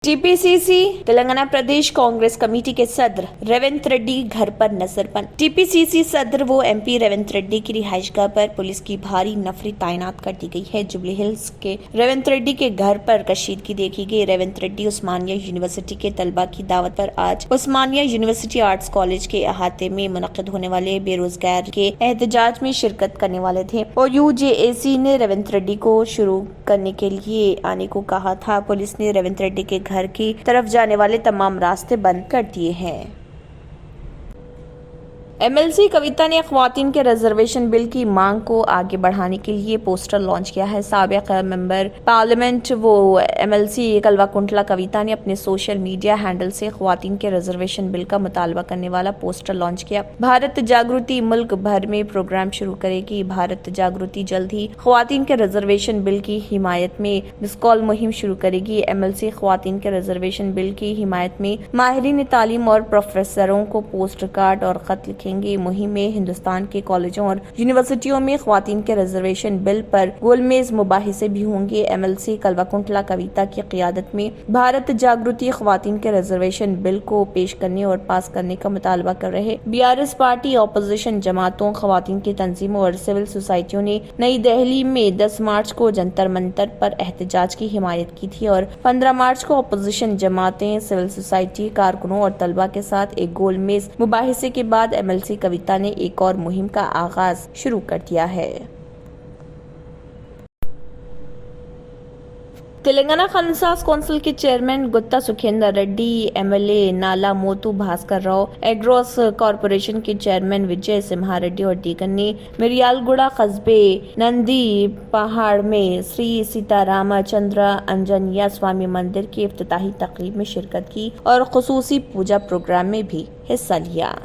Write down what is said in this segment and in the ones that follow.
TPCC Telangana प्रदेश Congress committee के सदर रेवंत रेड्डी घर पर नजरबंद। टीपीसीसी सदर वो एमपी रेवंत रेड्डी की रिहाइशगाह पर पुलिस की भारी नफरी तैनात कर दी गई है। जुबली हिल्स के रेवंत रेड्डी के घर पर कशीदगी देखी गई। रेवंत रेड्डी उस्मानिया यूनिवर्सिटी के तलबा की दावत पर आज उस्मानिया यूनिवर्सिटी आर्ट्स कॉलेज के अहाते में मुनक्किद होने वाले बेरोजगार के एहतजाज में शिरकत करने वाले थे और यूजेएसी ने रेवंत रेड्डी को शुरू करने के लिए आने को कहा था। पुलिस ने रेवंत रेड्डी के घर की तरफ जाने वाले तमाम रास्ते बंद कर दिए हैं। एमएलसी कविता ने ख्वातीन के रिजर्वेशन बिल की मांग को आगे बढ़ाने के लिए पोस्टर लॉन्च किया है। साबिक मेंबर पार्लियामेंट वो एमएलसी कलवाकुंटला कविता ने अपने सोशल मीडिया हैंडल से ख्वातीन के रिजर्वेशन बिल का मुतालबा करने वाला पोस्टर लॉन्च किया। भारत जागृति मुल्क भर में प्रोग्राम शुरू करेगी। भारत जागृति जल्द ही ख्वातीन के रिजर्वेशन बिल की हिमायत में मिसकॉल मुहिम शुरू करेगी। एमएलसी ख्वातीन के रिजर्वेशन बिल की हिमायत में माहिरीन तालीम और प्रोफेसरों को पोस्ट कार्ड और खत लिखे। मुहिम में हिंदुस्तान के कॉलेजों और यूनिवर्सिटियों में ख्वातीन के रिजर्वेशन बिल पर गोलमेज मुबाहिसे भी होंगे। एमएलसी कलवाकुंटला कविता की क़ियादत में भारत जागृति ख्वातीन के रिजर्वेशन बिल को पेश करने और पास करने का मुतालबा कर रहे। बीआरएस पार्टी, ऑपोजिशन जमातों, ख्वातीन की तंजीमों और सिविल सोसाइटियों ने नई दिल्ली में 10 मार्च को जंतर मंतर पर एहतजाज की हिमायत की थी और 15 मार्च को ऑपोजिशन जमातें, सिविल सोसाइटी कारकुनों और तलबा के साथ एक गोलमेज मुबाहिसे के बाद एमएलसी कविता ने एक और मुहिम का आगाज शुरू कर दिया है। तेलंगाना खनसास कौंसिल के चेयरमैन गुत्ता सुखेंदर रेड्डी, एमएलए नाला मोतू भास्कर राव, एग्रोस कॉरपोरेशन के चेयरमैन विजय सिम्हा रेड्डी और दीगर ने मिरियालगुड़ा कस्बे नंदी पहाड़ में श्री सीतारामचंद्र अंजनिया स्वामी मंदिर की इफ्तिताही तकरीब में शिरकत की और खुसूसी पूजा प्रोग्राम में भी हिस्सा लिया।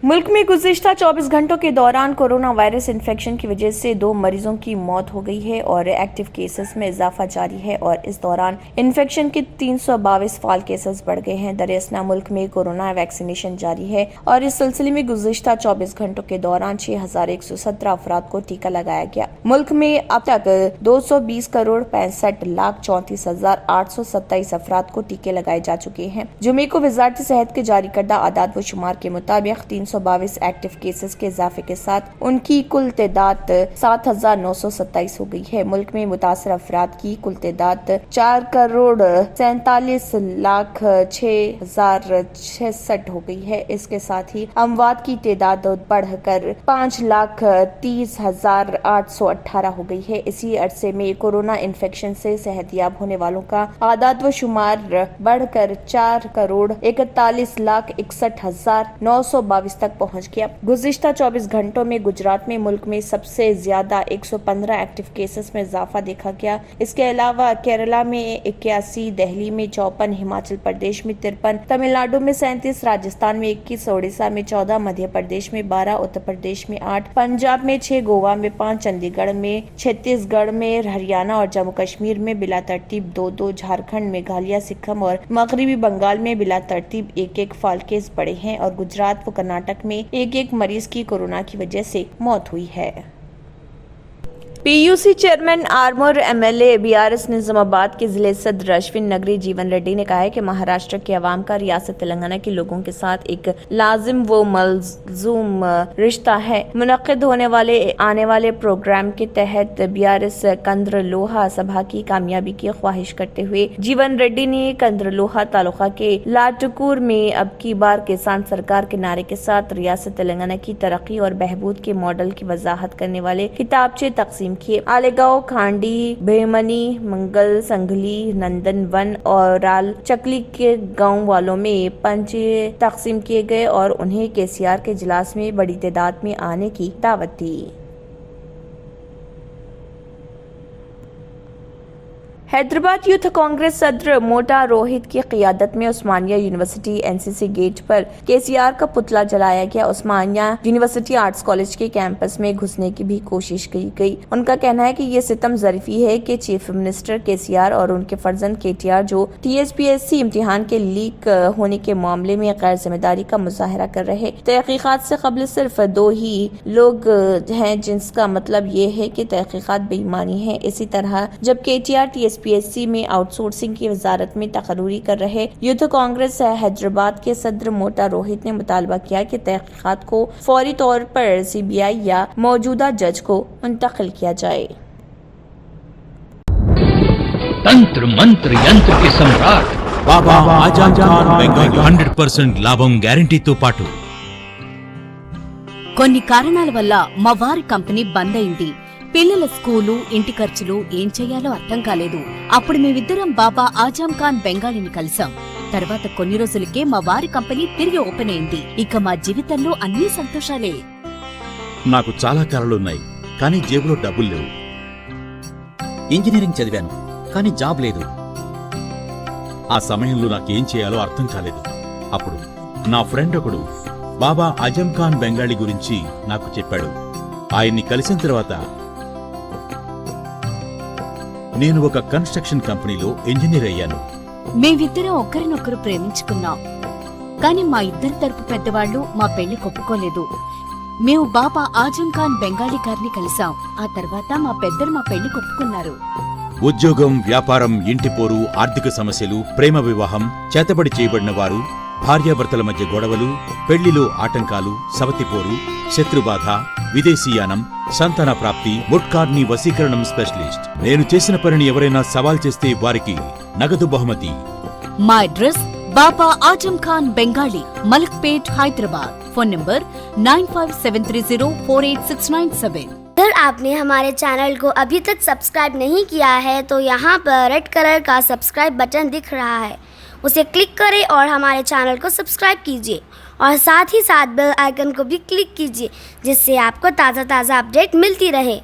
मुल्क में गुज़िश्ता 24 घंटों के दौरान कोरोना वायरस इन्फेक्शन की वजह से 2 मरीजों की मौत हो गई है और एक्टिव केसेस में इजाफा जारी है और इस दौरान इन्फेक्शन के 322 फाल केसेस बढ़ गए हैं। दरअसल मुल्क में कोरोना वैक्सीनेशन जारी है और इस सिलसिले में गुज़िश्ता 24 घंटों के दौरान 6117 अफराद को टीका लगाया गया। मुल्क में अब तक 220 करोड़ 65 लाख 34,827 अफराद को टीके लगाए जा चुके हैं। जुमे को वज़ारत सेहत के जारी करदा आदाद व शुमार के मुताबिक 322 एक्टिव केसेस के इजाफे के साथ उनकी कुल तादाद 7,927 हो गई है। मुल्क में मुतासर अफराद की कुल तादाद 4 करोड़ 47 लाख 6,066 हो गई है। इसके साथ ही अमवात की तादाद बढ़कर 5,30,818 हो गई है। इसी अरसे में कोरोना इन्फेक्शन से सेहतयाब होने वालों का आदाद व शुमार बढ़कर 4 करोड़ 41 लाख 61,922 तक पहुंच गया। गुज़िश्ता 24 घंटों में गुजरात में मुल्क में सबसे ज्यादा 115 एक्टिव केसेस में इजाफा देखा गया। इसके अलावा केरला में 81, दिल्ली में 54, हिमाचल प्रदेश में 53, तमिलनाडु में 37, राजस्थान में 21, ओडिशा में 14, मध्य प्रदेश में 12, उत्तर प्रदेश में 8, पंजाब में 6, गोवा में 5, चंडीगढ़ में, छत्तीसगढ़ में, हरियाणा और जम्मू कश्मीर में बिला तरतीब 2-2, झारखंड, मेघालय, सिक्किम और मगरबी बंगाल में बिला तरतीब 1-1 फाल केस बढ़े हैं और गुजरात व कर्नाटक में 1-1 मरीज की कोरोना की वजह से मौत हुई है। PUC chairman Armoor MLA BRS Nizamabad के जिले सदर अश्विन नगरी जीवन रेड्डी ने कहा है कि महाराष्ट्र के अवाम का रियासत तेलंगाना के लोगों के साथ एक लाजिम व मलजूम रिश्ता है। मुनक्किद होने वाले आने वाले प्रोग्राम के तहत बीआरएस कंद्रलोहा सभा की कामयाबी की ख्वाहिश करते हुए जीवन रेड्डी ने कंद्रलोहा तालुका के लाटकूर में अब की बार किसान सरकार के नारे के साथ रियासत तेलंगाना की तरक्की और बहबूद के मॉडल की वजाहत करने वाले किताबचे तकसीम किए। आलेगांव, खांडी, भेमनी, मंगल, संगली, नंदन वन और राल चकली के गांव वालों में पंचे तकसीम किए गए और उन्हें केसीआर के इजलास में बड़ी तादाद में आने की दावत दी। हैदराबाद यूथ कांग्रेस सदर मोटा रोहित की क़ियादत में उस्मानिया यूनिवर्सिटी एनसीसी गेट पर केसीआर का पुतला जलाया गया। उस्मानिया यूनिवर्सिटी आर्ट्स कॉलेज के कैंपस में घुसने की भी कोशिश की गई। उनका कहना है कि ये सितम ज़रीफी है कि चीफ मिनिस्टर केसीआर और उनके फर्जंद केटीआर जो टीएचपीएससी इम्तिहान के लीक होने के मामले में गैर जिम्मेदारी का मुजाहरा कर रहे। तहकीकात से कबल सिर्फ 2 ही लोग हैं, जिसका मतलब ये है कि तहकीकात बेईमानी है। इसी तरह जब केटीआर SPSC में आउटसोर्सिंग की वजारत में तकर्री कर रहे यूथ कांग्रेस हैदराबाद के सदर मोटा रोहित ने मुतालबा किया कि तहकीकात को फौरी तौर पर CBI या मौजूदा जज को मुंतकिल किया जाए। तंत्र मंत्र यंत्र के सम्राट बाबा आजम खान బెంగాలీ 100% లాభం గ్యారంటీతో పాటు కొన్ని కారణాల వల్ల మా వారి కంపెనీ బంద్ అయింది. పిల్లల స్కూలు, ఇంటి ఖర్చులు ఏం చెయ్యాలో అర్థం కాలేదు. అప్పుడు మేమిద్దరం బాబా ఆజం ఖాన్ బెంగాలీని కలిసాం. తర్వాత కొన్ని రోజులకే మా వారి కంపెనీ తిరిగి ఓపెన్ అయింది. ఇక మా జీవితంలో అన్ని సంతోషాలే. నాకు చాలా కలలున్నాయి, కానీ జేబులో డబ్బులు లేవు. ఇంజనీరింగ్ చదివాను, కానీ జాబ్ లేదు. ఆ సమయంలో నాకేం చేయాలో అర్థం కాలేదు. అప్పుడు నా ఫ్రెండ్ ఒకడు బాబా ఆజం ఖాన్ బెంగాలీ గురించి నాకు చెప్పాడు. ఆయన్ని కలిసిన తర్వాత నేను ఒక కన్స్ట్రక్షన్ కంపెనీలో ఇంజనీర్ అయ్యాను. మేమిద్దరం ఒకరినొకరు ప్రేమించుకున్నాం. కాని మా ఇద్దరి తరపు పెద్దవాళ్లు మా పెళ్లి ఒప్పుకోలేదు. మేము బాబా ఆజం ఖాన్ బెంగాలీ గారిని కలిసాం. ఆ తర్వాత మా పెద్దలు మా పెళ్లి ఒప్పుకున్నారు. ఉద్యోగం, వ్యాపారం, ఇంటిపోరు, ఆర్థిక సమస్యలు, ప్రేమ వివాహం, చేతబడి చేయబడిన వారు, భార్యాభర్తల మధ్య గొడవలు, పెళ్లిలో ఆటంకాలు, సవతిపోరు, శత్రుబాధ, విదేశీయానం, సంతాన ప్రాప్తి, ముట్కార్ని వశీకరణం స్పెషలిస్ట్. నేను చేసిన పనిని ఎవరైనా సవాల్ చేస్తే వారికి నగదు బహుమతి. మా address Baba Azam Khan Bengali, Malakpet, Hyderabad. Phone number 9573048697। अगर आपने हमारे चैनल को अभी तक सब्सक्राइब नहीं किया है तो यहाँ पर रेड कलर का सब्सक्राइब बटन दिख रहा है, उसे क्लिक करें और हमारे चैनल को सब्सक्राइब कीजिए और साथ ही साथ बेल आइकन को भी क्लिक कीजिए, जिससे आपको ताज़ा अपडेट मिलती रहे।